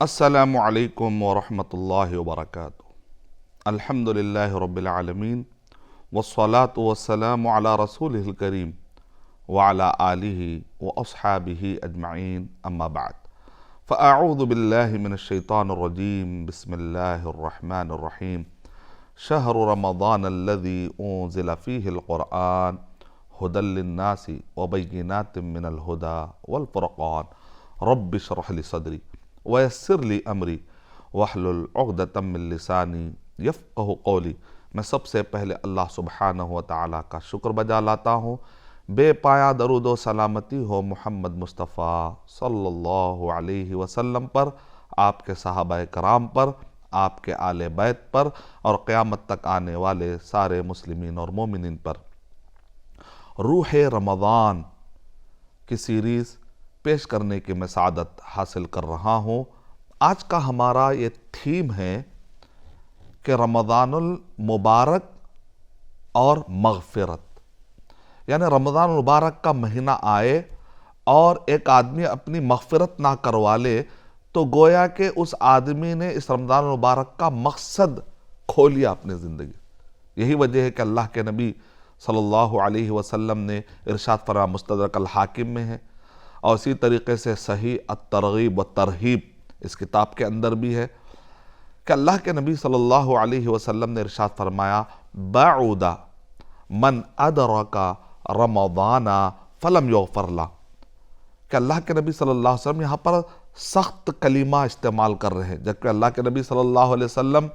السلام علیکم ورحمۃ اللہ وبرکاتہ۔ الحمدللہ رب العالمین والصلاة والسلام علی رسولہ الکریم وعلی آلہ واصحابہ اجمعین، اما بعد فاعوذ باللہ من الشیطان الرجیم، بسم اللہ الرحمن الرحیم۔ شہر رمضان الذی انزل فیہ القرآن ھدی للناس وبینات من الھدی والفرقان رب اشرح لی صدری ویسر لی امری واحلل عقدۃ من لسانی یفقہوا قولی۔ میں سب سے پہلے اللہ سبحانہ وتعالی کا شکر بجا لاتا ہوں، بے پایا درود و سلامتی ہو محمد مصطفیٰ صلی اللہ علیہ وسلم پر، آپ کے صحابہ کرام پر، آپ کے آل بیت پر، اور قیامت تک آنے والے سارے مسلمین اور مومنین پر۔ روح رمضان کی سیریز پیش کرنے کی میں سعادت حاصل کر رہا ہوں۔ آج کا ہمارا یہ تھیم ہے کہ رمضان المبارک اور مغفرت، یعنی رمضان المبارک کا مہینہ آئے اور ایک آدمی اپنی مغفرت نہ کروا لے تو گویا کہ اس آدمی نے اس رمضان المبارک کا مقصد کھو لیا اپنی زندگی۔ یہی وجہ ہے کہ اللہ کے نبی صلی اللہ علیہ وسلم نے ارشاد فرمایا، مستدرک الحاکم میں ہے، اور اسی طریقے سے صحیح الترغیب و ترہیب اس کتاب کے اندر بھی ہے کہ اللہ کے نبی صلی اللہ علیہ وسلم نے ارشاد فرمایا، بعد من ادرک رمضان فلم یغفر لہ، کہ اللہ کے نبی صلی اللہ علیہ وسلم یہاں پر سخت کلمہ استعمال کر رہے ہیں، جبکہ اللہ کے نبی صلی اللہ علیہ وسلم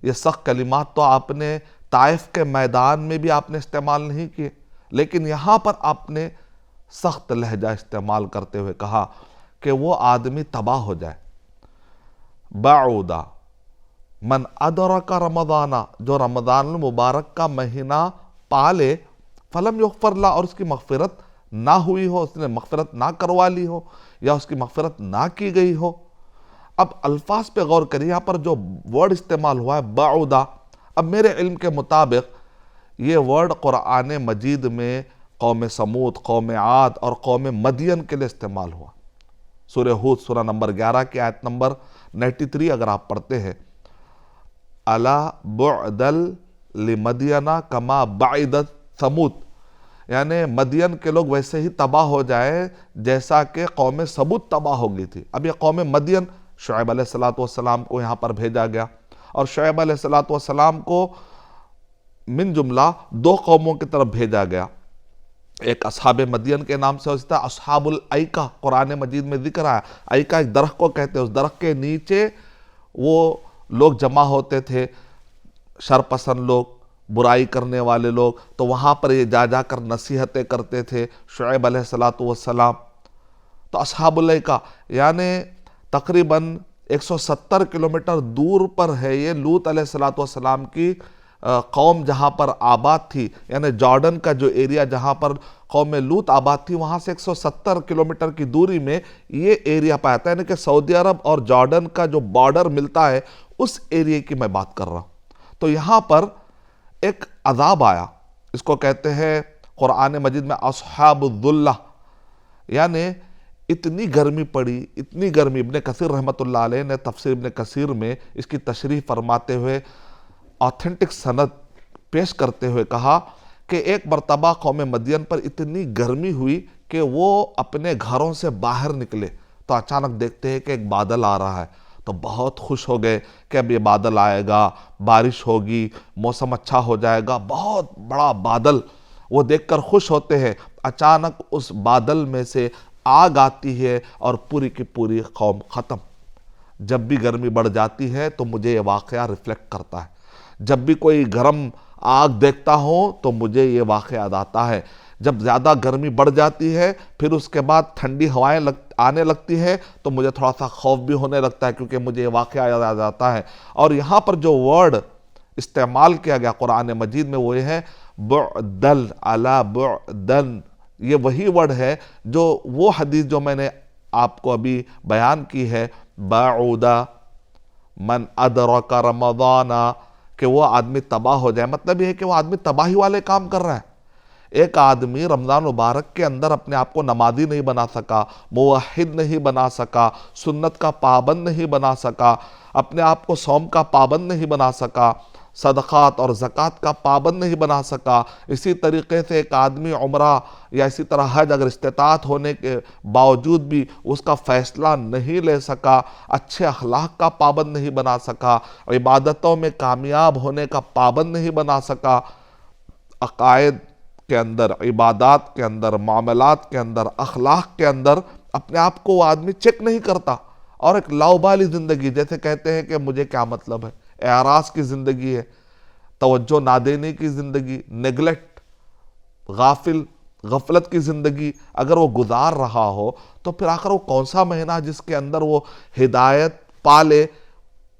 یہ سخت کلمات تو آپ نے طائف کے میدان میں بھی آپ نے استعمال نہیں کیے، لیکن یہاں پر آپ نے سخت لہجہ استعمال کرتے ہوئے کہا کہ وہ آدمی تباہ ہو جائے۔ بعد من ادرک رمضان، جو رمضان المبارک کا مہینہ پالے، فلم یغفر لہ، اور اس کی مغفرت نہ ہوئی ہو، اس نے مغفرت نہ کروا لی ہو یا اس کی مغفرت نہ کی گئی ہو۔ اب الفاظ پہ غور کریے، یہاں پر جو ورڈ استعمال ہوا ہے بعد، اب میرے علم کے مطابق یہ ورڈ قرآن مجید میں قوم سمود، قوم عاد اور قوم مدین کے لیے استعمال ہوا۔ سورہ ہود سورہ نمبر 11 کی آیت نمبر 93 اگر آپ پڑھتے ہیں، الا بعدا لمدین کما بعدت ثمود، یعنی مدین کے لوگ ویسے ہی تباہ ہو جائے جیسا کہ قوم سمود تباہ ہو گئی تھی۔ اب یہ قوم مدین، شعیب علیہ السلام کو یہاں پر بھیجا گیا، اور شعیب علیہ السلام کو من جملہ دو قوموں کی طرف بھیجا گیا، ایک اصحاب مدین کے نام سے ہوتا ہے، اصحاب الایکہ قرآن مجید میں ذکر آیا۔ ایکہ ایک درخت کو کہتے ہیں، اس درخت کے نیچے وہ لوگ جمع ہوتے تھے، شرپسند لوگ، برائی کرنے والے لوگ، تو وہاں پر یہ جا جا کر نصیحتیں کرتے تھے شعیب علیہ السلام۔ تو اصحاب الایکہ یعنی تقریباً 170 کلومیٹر دور پر ہے یہ لوط علیہ السلام کی قوم جہاں پر آباد تھی، یعنی جارڈن کا جو ایریا جہاں پر قوم لوط آباد تھی، وہاں سے 170 کلومیٹر کی دوری میں یہ ایریا پایا جاتا ہے، یعنی کہ سعودی عرب اور جارڈن کا جو بارڈر ملتا ہے اس ایریا کی میں بات کر رہا ہوں۔ تو یہاں پر ایک عذاب آیا، اس کو کہتے ہیں قرآن مجید میں اصحاب الظلہ، یعنی اتنی گرمی پڑی، اتنی گرمی۔ ابن کثیر رحمۃ اللہ علیہ نے تفسیر ابن کثیر میں اس کی تشریح فرماتے ہوئے آتھینٹک سند پیش کرتے ہوئے کہا کہ ایک مرتبہ قوم مدین پر اتنی گرمی ہوئی کہ وہ اپنے گھروں سے باہر نکلے تو اچانک دیکھتے ہیں کہ ایک بادل آ رہا ہے، تو بہت خوش ہو گئے کہ اب یہ بادل آئے گا، بارش ہوگی، موسم اچھا ہو جائے گا، بہت بڑا بادل، وہ دیکھ کر خوش ہوتے ہیں۔ اچانک اس بادل میں سے آگ آتی ہے اور پوری کی پوری قوم ختم۔ جب بھی گرمی بڑھ جاتی ہے تو مجھے یہ واقعہ ریفلیکٹ کرتا ہے، جب بھی کوئی گرم آگ دیکھتا ہوں تو مجھے یہ واقعہ یاد آتا ہے۔ جب زیادہ گرمی بڑھ جاتی ہے پھر اس کے بعد ٹھنڈی ہوائیں آنے لگتی ہے تو مجھے تھوڑا سا خوف بھی ہونے لگتا ہے، کیونکہ مجھے یہ واقعہ یاد آتا ہے۔ اور یہاں پر جو ورڈ استعمال کیا گیا قرآن مجید میں وہ یہ ہے بعدل، علی بعدن، یہ وہی ورڈ ہے جو وہ حدیث جو میں نے آپ کو ابھی بیان کی ہے، بعد من ادرک رمضان، کہ وہ آدمی تباہ ہو جائے، مطلب یہ ہے کہ وہ آدمی تباہی والے کام کر رہا ہے۔ ایک آدمی رمضان مبارک کے اندر اپنے آپ کو نمازی نہیں بنا سکا، موحد نہیں بنا سکا، سنت کا پابند نہیں بنا سکا، اپنے آپ کو صوم کا پابند نہیں بنا سکا، صدقات اور زکوٰۃ کا پابند نہیں بنا سکا، اسی طریقے سے ایک آدمی عمرہ یا اسی طرح حج اگر استطاعت ہونے کے باوجود بھی اس کا فیصلہ نہیں لے سکا، اچھے اخلاق کا پابند نہیں بنا سکا، عبادتوں میں کامیاب ہونے کا پابند نہیں بنا سکا، عقائد کے اندر، عبادات کے اندر، معاملات کے اندر، اخلاق کے اندر اپنے آپ کو وہ آدمی چیک نہیں کرتا، اور ایک لاؤبالی زندگی، جیسے کہتے ہیں کہ مجھے کیا مطلب ہے، اعراض کی زندگی ہے، توجہ نہ دینے کی زندگی، نیگلیکٹ، غفلت کی زندگی اگر وہ گزار رہا ہو تو پھر آخر وہ کون سا مہینہ جس کے اندر وہ ہدایت پالے؟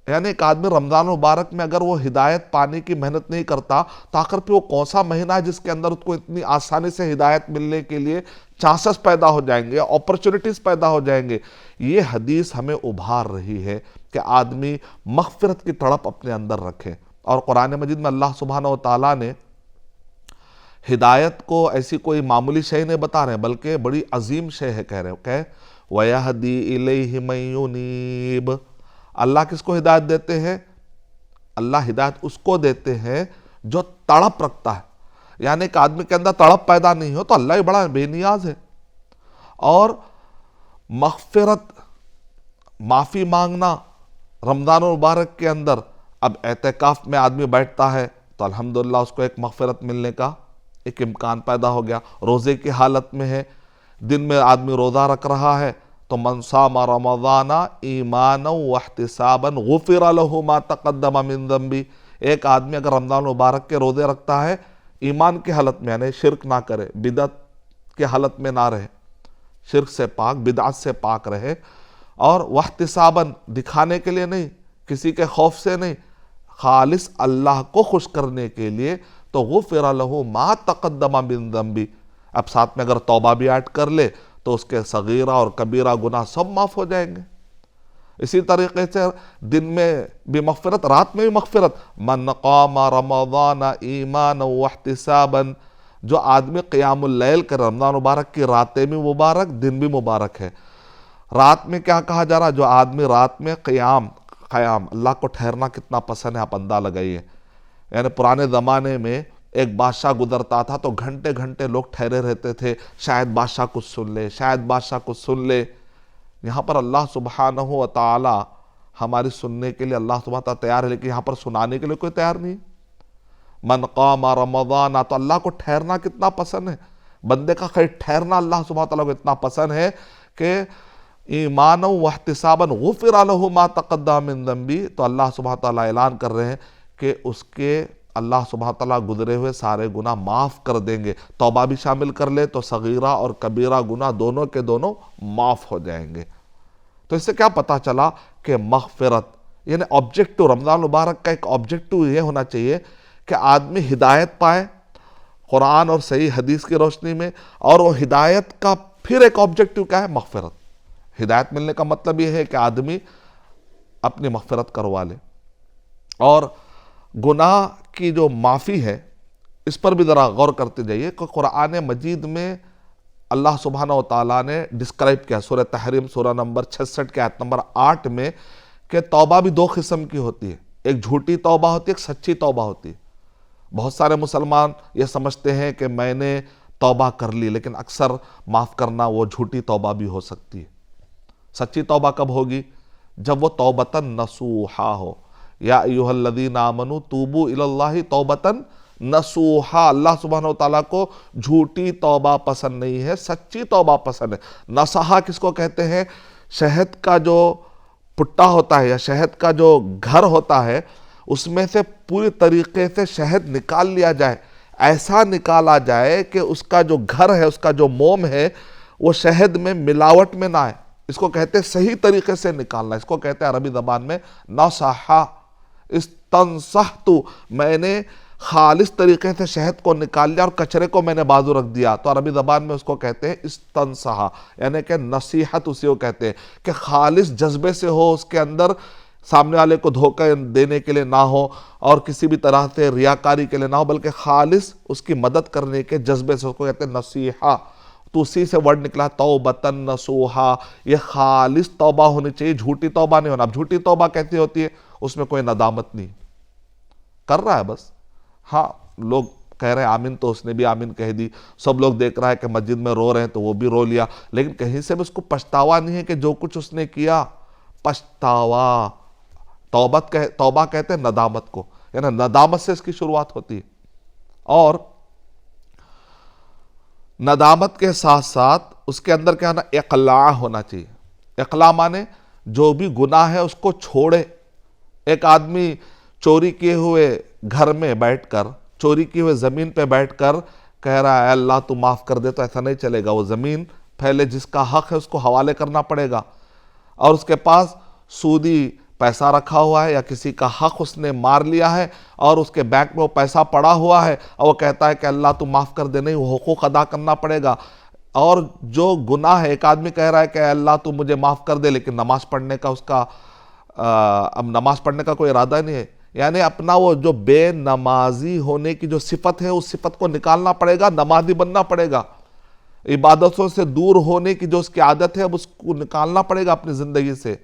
یعنی ایک آدمی رمضان مبارک میں اگر وہ ہدایت پانے کی محنت نہیں کرتا تو آخر پھر وہ کون سا مہینہ ہے جس کے اندر اس کو اتنی آسانی سے ہدایت ملنے کے لیے چانسز پیدا ہو جائیں گے، اپرچونٹیز پیدا ہو جائیں گے؟ یہ حدیث ہمیں ابھار رہی ہے کہ آدمی مغفرت کی تڑپ اپنے اندر رکھے، اور قرآن مجید میں اللہ سبحانہ و تعالیٰ نے ہدایت کو ایسی کوئی معمولی شے نہیں بتا رہے ہیں بلکہ بڑی عظیم شے ہے، کہہ رہے ہیں کہ وَيَهْدِي إِلَيْهِ مَن يُنِيبُ۔ اللہ کس کو ہدایت دیتے ہیں؟ اللہ ہدایت اس کو دیتے ہیں جو تڑپ رکھتا ہے، یعنی ایک آدمی کے اندر تڑپ پیدا نہیں ہو تو اللہ ہی بڑا بے نیاز ہے۔ اور مغفرت، معافی مانگنا رمضان المبارک کے اندر، اب اعتکاف میں آدمی بیٹھتا ہے تو الحمدللہ اس کو ایک مغفرت ملنے کا ایک امکان پیدا ہو گیا، روزے کی حالت میں ہے، دن میں آدمی روزہ رکھ رہا ہے تو من صام رمضان ایمانا واحتسابا غفر له ما تقدم من ذنبی۔ ایک آدمی اگر رمضان مبارک کے روزے رکھتا ہے ایمان کی حالت میں، یعنی شرک نہ کرے، بدعت کی حالت میں نہ رہے، شرک سے پاک، بدعت سے پاک رہے، اور واحتسابا دکھانے کے لیے نہیں، کسی کے خوف سے نہیں، خالص اللہ کو خوش کرنے کے لیے، تو غفر له ما تقدم من ذنبی۔ اب ساتھ میں اگر توبہ بھی ایڈ کر لے تو اس کے صغیرہ اور کبیرہ گناہ سب معاف ہو جائیں گے۔ اسی طریقے سے دن میں بھی مغفرت، رات میں بھی مغفرت، من قام رمضان ایمانا واحتسابا۔ جو آدمی قیام اللیل کر، رمضان مبارک کی راتیں بھی مبارک، دن بھی مبارک ہے۔ رات میں کیا کہا جا رہا؟ جو آدمی رات میں قیام، اللہ کو ٹھہرنا کتنا پسند ہے آپ اندازہ لگائیے۔ یعنی پرانے زمانے میں ایک بادشاہ گزرتا تھا تو گھنٹے گھنٹے لوگ ٹھہرے رہتے تھے، شاید بادشاہ کچھ سن لے، شاید بادشاہ کچھ سن لے۔ یہاں پر اللہ سبحانہ و تعالی ہماری سننے کے لیے اللہ سبحانہ و تعالی تیار ہے، لیکن یہاں پر سنانے کے لیے کوئی تیار نہیں۔ من قام رمضان، تو اللہ کو ٹھہرنا کتنا پسند ہے، بندے کا خیر ٹھہرنا اللہ سبحانہ و تعالی کو اتنا پسند ہے کہ ایمانا واحتسابا غفر له ما تقدم من ذنبی۔ تو اللہ سبحانہ و تعالی اعلان کر رہے ہیں کہ اس کے اللہ سبحانہ تعالیٰ گزرے ہوئے سارے گناہ معاف کر دیں گے۔ توبہ بھی شامل کر لے تو صغیرہ اور کبیرہ گناہ دونوں کے دونوں معاف ہو جائیں گے۔ تو اس سے کیا پتہ چلا کہ مغفرت، یعنی آبجیکٹو، رمضان مبارک کا ایک آبجیکٹو یہ ہونا چاہیے کہ آدمی ہدایت پائے قرآن اور صحیح حدیث کی روشنی میں، اور وہ ہدایت کا پھر ایک آبجیکٹو کیا ہے؟ مغفرت۔ ہدایت ملنے کا مطلب یہ ہے کہ آدمی اپنی مغفرت کروا لے، اور گناہ کی جو معافی ہے اس پر بھی ذرا غور کرتے جائیے کہ قرآن مجید میں اللہ سبحانہ و تعالیٰ نے ڈسکرائب کیا سورہ تحریم سورہ نمبر 66 کے آیت نمبر 8 میں کہ توبہ بھی دو قسم کی ہوتی ہے، ایک جھوٹی توبہ ہوتی ہے، ایک سچی توبہ ہوتی ہے۔ بہت سارے مسلمان یہ سمجھتے ہیں کہ میں نے توبہ کر لی، لیکن اکثر معاف کرنا وہ جھوٹی توبہ بھی ہو سکتی ہے۔ سچی توبہ کب ہوگی؟ جب وہ توبتاً نصوحا ہو۔ یا ایھا الذین آمنوا توبوا الی اللہ توبتاً نصوحا۔ اللہ سبحانہ وتعالیٰ کو جھوٹی توبہ پسند نہیں ہے، سچی توبہ پسند ہے۔ نصحا کس کو کہتے ہیں؟ شہد کا جو پٹا ہوتا ہے یا شہد کا جو گھر ہوتا ہے اس میں سے پوری طریقے سے شہد نکال لیا جائے، ایسا نکالا جائے کہ اس کا جو گھر ہے، اس کا جو موم ہے، وہ شہد میں ملاوٹ میں نہ آئے۔ اس کو کہتے ہیں صحیح طریقے سے نکالنا، اس کو کہتے ہیں عربی زبان میں نصحا۔ استنصحت، میں نے خالص طریقے سے شہد کو نکال لیا اور کچرے کو میں نے بازو رکھ دیا، تو عربی زبان میں اس کو کہتے ہیں استنصحا، یعنی کہ نصیحت اسی کو کہتے ہیں کہ خالص جذبے سے ہو، اس کے اندر سامنے والے کو دھوکہ دینے کے لیے نہ ہو اور کسی بھی طرح سے ریاکاری کے لیے نہ ہو، بلکہ خالص اس کی مدد کرنے کے جذبے سے، اس کو کہتے ہیں نصیحہ۔ تو اسی سے ورڈ نکلا توبۃ نصوحا، یہ خالص توبہ ہونی چاہیے، جھوٹی توبہ نہیں ہونا۔ اب جھوٹی توبہ کیسی ہوتی ہے؟ اس میں کوئی ندامت نہیں، کر رہا ہے بس، ہاں لوگ کہہ رہے ہیں آمین تو اس نے بھی آمین کہہ دی، سب لوگ دیکھ رہا ہے کہ مسجد میں رو رہے ہیں تو وہ بھی رو لیا، لیکن کہیں سے بھی اس کو پچھتاوا نہیں ہے کہ جو کچھ اس نے کیا، پچھتاوا۔ توبہ کہتے ہیں ندامت کو، یعنی ندامت سے اس کی شروعات ہوتی ہے۔ اور ندامت کے ساتھ ساتھ اس کے اندر کیا ہونا؟ اقلاع ہونا چاہیے۔ اقلاع مانے جو بھی گناہ ہے اس کو چھوڑے۔ ایک آدمی چوری کیے ہوئے گھر میں بیٹھ کر، چوری کیے ہوئے زمین پہ بیٹھ کر کہہ رہا ہے اللہ تو معاف کر دے، تو ایسا نہیں چلے گا۔ وہ زمین پہلے جس کا حق ہے اس کو حوالے کرنا پڑے گا، اور اس کے پاس سودی پیسہ رکھا ہوا ہے یا کسی کا حق اس نے مار لیا ہے اور اس کے بینک میں وہ پیسہ پڑا ہوا ہے، اور وہ کہتا ہے کہ اللہ تو معاف کر دے، نہیں، وہ حقوق ادا کرنا پڑے گا۔ اور جو گناہ ہے، ایک آدمی کہہ رہا ہے کہ اللہ تو مجھے معاف کر دے، لیکن نماز پڑھنے کا اس کا اب نماز پڑھنے کا کوئی ارادہ نہیں ہے، یعنی اپنا وہ جو بے نمازی ہونے کی جو صفت ہے اس صفت کو نکالنا پڑے گا، نمازی بننا پڑے گا۔ عبادتوں سے دور ہونے کی جو اس کی عادت ہے اب اس کو نکالنا پڑے گا اپنی زندگی سے،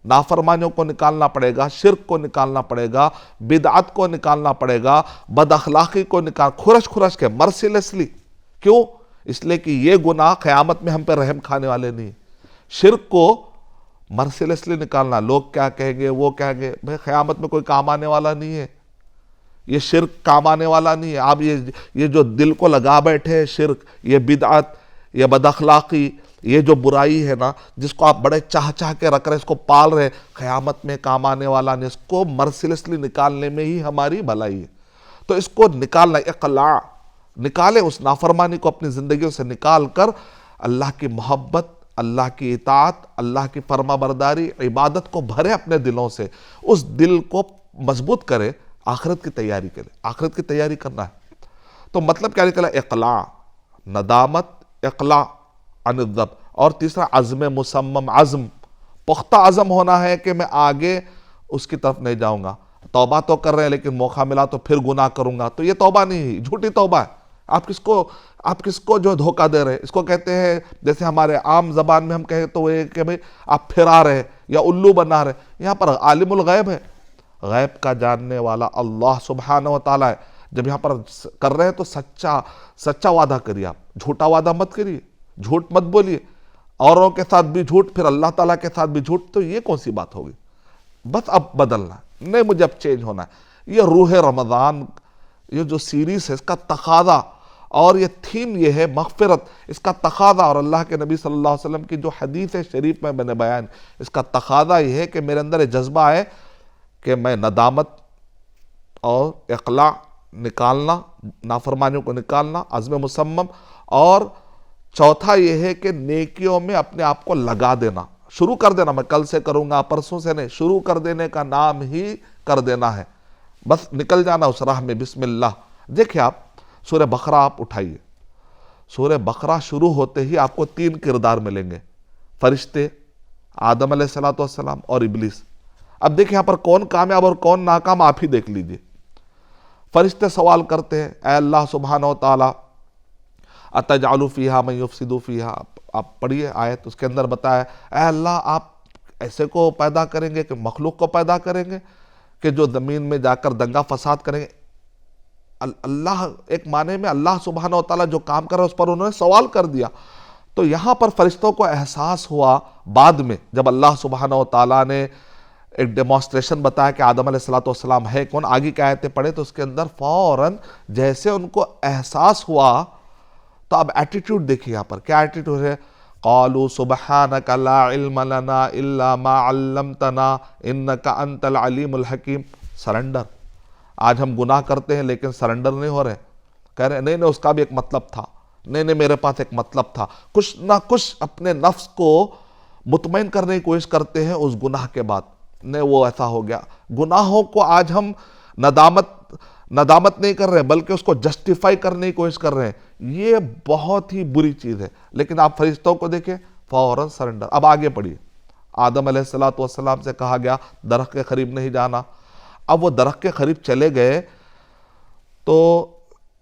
نافرمانیوں کو نکالنا پڑے گا، شرک کو نکالنا پڑے گا، بدعت کو نکالنا پڑے گا، بد اخلاقی کو کھرش کے مرسیلیسلی۔ کیوں؟ اس لیے کہ یہ گناہ قیامت میں ہم پہ رحم کھانے والے نہیں۔ شرک کو مرسیلیسلی نکالنا، لوگ کیا کہیں گے، وہ کہیں گے، بھائی قیامت میں کوئی کام آنے والا نہیں ہے، یہ شرک کام آنے والا نہیں ہے۔ آپ یہ جو دل کو لگا بیٹھے شرک، یہ بدعت، یہ بد اخلاقی، یہ جو برائی ہے نا، جس کو آپ بڑے چاہ کے رکھ رہے ہیں، اس کو پال رہے ہیں، قیامت میں کام آنے والا نہیں۔ اس کو مرسیلیسلی نکالنے میں ہی ہماری بھلائی ہے۔ تو اس کو نکالنا، اقلاع، نکالے اس نافرمانی کو اپنی زندگیوں سے نکال کر اللہ کی محبت، اللہ کی اطاعت، اللہ کی فرما برداری، عبادت کو بھرے اپنے دلوں سے، اس دل کو مضبوط کرے آخرت کی تیاری کے لیے۔ آخرت کی تیاری کرنا ہے تو مطلب کیا نکلا؟ اقلاع، ندامت، اقلاع عن الذنب۔ اور تیسرا عزم مصمم، عزم، پختہ عزم ہونا ہے کہ میں آگے اس کی طرف نہیں جاؤں گا۔ توبہ تو کر رہے ہیں لیکن موقع ملا تو پھر گناہ کروں گا، تو یہ توبہ نہیں ہے، جھوٹی توبہ ہے۔ آپ کس کو جو دھوکہ دے رہے ہیں؟ اس کو کہتے ہیں، جیسے ہمارے عام زبان میں ہم کہیں تو یہ کہ بھئی آپ پھرا رہے ہیں یا الو بنا رہے ہیں۔ یہاں پر عالم الغیب ہے، غیب کا جاننے والا اللہ سبحانہ و تعالیٰ ہے۔ جب یہاں پر کر رہے ہیں تو سچا وعدہ کریے، آپ جھوٹا وعدہ مت کریے، جھوٹ مت بولیے، اوروں کے ساتھ بھی جھوٹ، پھر اللہ تعالیٰ کے ساتھ بھی جھوٹ، تو یہ کون سی بات ہوگی؟ بس اب بدلنا ہے، نہیں مجھے اب چینج ہونا ہے۔ یہ روح رمضان، یہ جو سیریز ہے، اس کا تقاضا، اور یہ تھیم یہ ہے مغفرت، اس کا تقاضا، اور اللہ کے نبی صلی اللہ علیہ وسلم کی جو حدیث شریف میں نے بیان، اس کا تقاضا یہ ہے کہ میرے اندر یہ جذبہ ہے کہ میں ندامت اور اقلاع نکالنا، نافرمانیوں کو نکالنا، عزم مصمم، اور چوتھا یہ ہے کہ نیکیوں میں اپنے آپ کو لگا دینا، شروع کر دینا۔ میں کل سے کروں گا، پرسوں سے نہیں، شروع کر دینے کا نام ہی کر دینا ہے، بس نکل جانا اس راہ میں، بسم اللہ۔ دیکھیں آپ سورہ بقرہ آپ اٹھائیے، سورہ بقرہ شروع ہوتے ہی آپ کو 3 کردار ملیں گے، فرشتے، آدم علیہ السلام اور ابلیس۔ اب دیکھیں یہاں پر کون کامیاب اور کون ناکام، آپ ہی دیکھ لیجئے۔ فرشتے سوال کرتے ہیں، اے اللہ سبحانہ و تعالی، اتجعل فیہا من یفسد فیہا، آپ پڑھیے آیت، اس کے اندر بتایا، اے اللہ آپ ایسے کو پیدا کریں گے کہ مخلوق کو پیدا کریں گے کہ جو زمین میں جا کر دنگا فساد کریں گے۔ اللہ ایک معنی میں اللہ سبحانہ و تعالیٰ جو کام کر رہا ہے اس پر انہوں نے سوال کر دیا۔ تو یہاں پر فرشتوں کو احساس ہوا بعد میں، جب اللہ سبحانہ و تعالیٰ نے ایک ڈیمانسٹریشن بتایا کہ آدم علیہ السلام ہے کون، آگے کی آیتیں پڑھے تو اس کے اندر فوراً جیسے ان کو احساس ہوا، تو اب ایٹیٹیوڈ دیکھیے یہاں پر کیا ایٹیٹیوڈ ہے، قالوا سبحانک لا علم لنا الا ما علمتنا انک انت العلیم الحکیم۔ سرنڈر۔ آج ہم گناہ کرتے ہیں لیکن سرنڈر نہیں ہو رہے، کہہ رہے ہیں نہیں اس کا بھی ایک مطلب تھا، نہیں میرے پاس ایک مطلب تھا، کچھ نہ کچھ اپنے نفس کو مطمئن کرنے کی کوشش کرتے ہیں اس گناہ کے بعد، نہیں وہ ایسا ہو گیا۔ گناہوں کو آج ہم ندامت نہیں کر رہے بلکہ اس کو جسٹیفائی کرنے کی کوشش کر رہے ہیں، یہ بہت ہی بری چیز ہے۔ لیکن آپ فرشتوں کو دیکھیں، فوراً سرنڈر۔ اب آگے پڑھیے، آدم علیہ السلام سے کہا گیا درخت کے قریب نہیں جانا. اب وہ درخت کے قریب چلے گئے تو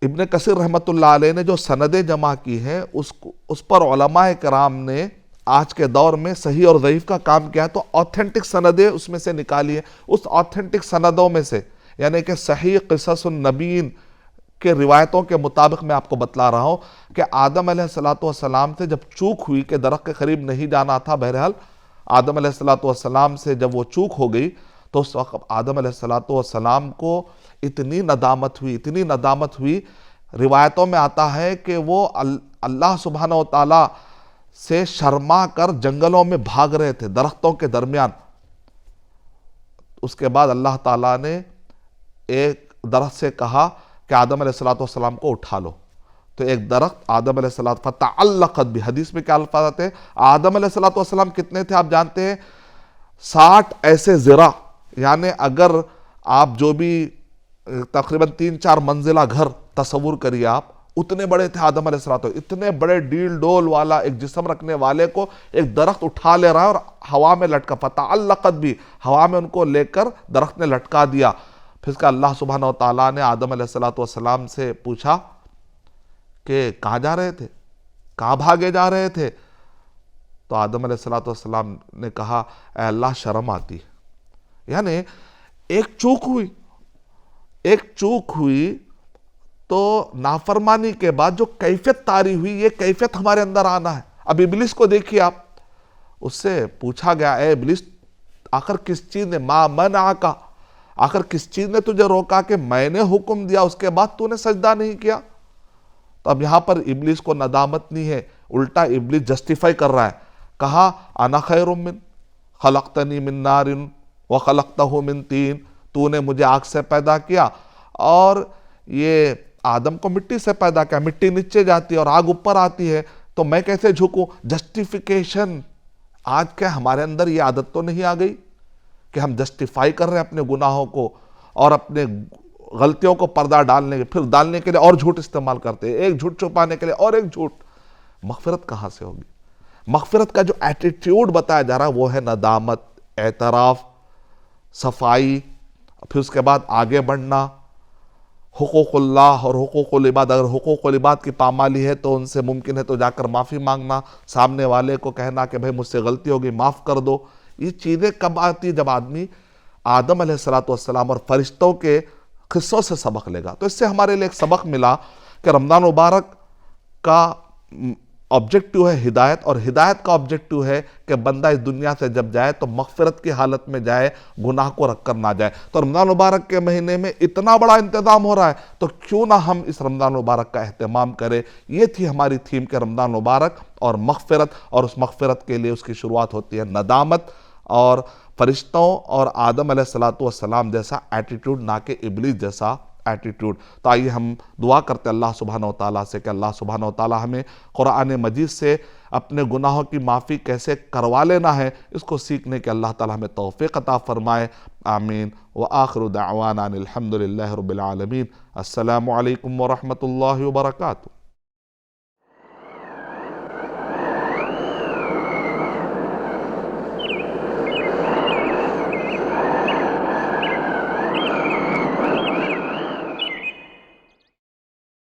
ابن کثیر رحمۃ اللہ علیہ نے جو سندیں جمع کی ہیں اس پر علماء کرام نے آج کے دور میں صحیح اور ضعیف کا کام کیا ہے. تو آتھینٹک سندیں اس میں سے نکالی ہیں. اس آتھینٹک سندوں میں سے یعنی کہ صحیح قصص النبیین کے روایتوں کے مطابق میں آپ کو بتلا رہا ہوں کہ آدم علیہ السلام سے جب چوک ہوئی کہ درخت کے قریب نہیں جانا تھا، بہرحال آدم علیہ السلام سے جب وہ چوک ہو گئی تو اس وقت آدم علیہ السلام کو اتنی ندامت ہوئی. روایتوں میں آتا ہے کہ وہ اللہ سبحانہ و تعالی سے شرما کر جنگلوں میں بھاگ رہے تھے درختوں کے درمیان. اس کے بعد اللہ تعالیٰ نے ایک درخت سے کہا کہ آدم علیہ السلام کو اٹھا لو. تو ایک درخت آدم علیہ السلام فتعلقت بھی، حدیث میں کیا الفاظ آتے ہیں؟ آدم علیہ السلام کتنے تھے آپ جانتے ہیں؟ 60 ایسے ذرا، یعنی اگر آپ جو بھی تقریباً 3-4 منزلہ گھر تصور کریے آپ، اتنے بڑے تھے آدم علیہ السلام. اتنے بڑے ڈیل ڈول والا ایک جسم رکھنے والے کو ایک درخت اٹھا لے رہا ہے اور ہوا میں لٹکا. فتعلقت بھی، ہوا میں ان کو لے کر درخت نے لٹکا دیا. پھر اس کا اللہ سبحانہ و تعالیٰ نے آدم علیہ السلام سے پوچھا کہ کہاں جا رہے تھے، کہاں بھاگے جا رہے تھے؟ تو آدم علیہ السلام نے کہا اے اللہ شرم آتی. یعنی ایک چوک ہوئی تو نافرمانی کے بعد جو کیفیت طاری ہوئی، یہ کیفیت ہمارے اندر آنا ہے. اب ابلیس کو دیکھیے آپ، اس سے پوچھا گیا اے ابلیس آخر کس چیز نے ما منعک، آخر کس چیز نے تجھے روکا کہ میں نے حکم دیا اس کے بعد تو نے سجدہ نہیں کیا؟ تو اب یہاں پر ابلیس کو ندامت نہیں ہے، الٹا ابلیس جسٹیفائی کر رہا ہے. کہا انا خیر من خلقتنی من نار وخلقتہ من طین، تو نے مجھے آگ سے پیدا کیا اور یہ آدم کو مٹی سے پیدا کیا. مٹی نیچے جاتی ہے اور آگ اوپر آتی ہے، تو میں کیسے جھکوں؟ جسٹیفیکیشن. آج کیا ہمارے اندر یہ عادت تو نہیں آ گئی کہ ہم جسٹیفائی کر رہے ہیں اپنے گناہوں کو اور اپنے غلطیوں کو پردہ ڈالنے کے لیے اور جھوٹ استعمال کرتے ہیں، ایک جھوٹ چھپانے کے لیے اور ایک جھوٹ. مغفرت کہاں سے ہوگی؟ مغفرت کا جو ایٹیٹیوڈ بتایا جا رہا ہے وہ ہے ندامت، اعتراف، صفائی، پھر اس کے بعد آگے بڑھنا، حقوق اللہ اور حقوق العباد. اگر حقوق العباد کی پامالی ہے تو ان سے ممکن ہے تو جا کر معافی مانگنا، سامنے والے کو کہنا کہ بھائی مجھ سے غلطی ہوگی معاف کر دو. یہ چیزیں کب آتی؟ جب آدمی آدم علیہ السلام اور فرشتوں کے قصوں سے سبق لے گا. تو اس سے ہمارے لیے ایک سبق ملا کہ رمضان مبارک کا آبجیکٹو ہے ہدایت، اور ہدایت کا آبجیکٹو ہے کہ بندہ اس دنیا سے جب جائے تو مغفرت کی حالت میں جائے، گناہ کو رکھ کر نہ جائے. تو رمضان مبارک کے مہینے میں اتنا بڑا انتظام ہو رہا ہے تو کیوں نہ ہم اس رمضان مبارک کا اہتمام کریں. یہ تھی ہماری تھیم کہ رمضان مبارک اور مغفرت، اور اس مغفرت کے لیے اس کی شروعات ہوتی ہے ندامت اور فرشتوں اور آدم علیہ السلام جیسا ایٹیٹیوڈ، نہ کہ ابلیس جیسا ایٹیٹیوڈ. تو آئیے ہم دعا کرتے اللہ سبحانہ و تعالیٰ سے کہ اللہ سبحانہ و تعالیٰ ہمیں قرآن مجید سے اپنے گناہوں کی معافی کیسے کروا لینا ہے اس کو سیکھنے کے اللہ تعالیٰ ہمیں توفیق عطا فرمائے. آمین. وآخر دعوانا الحمد للہ رب العالمین. السلام علیکم ورحمۃ اللہ وبرکاتہ.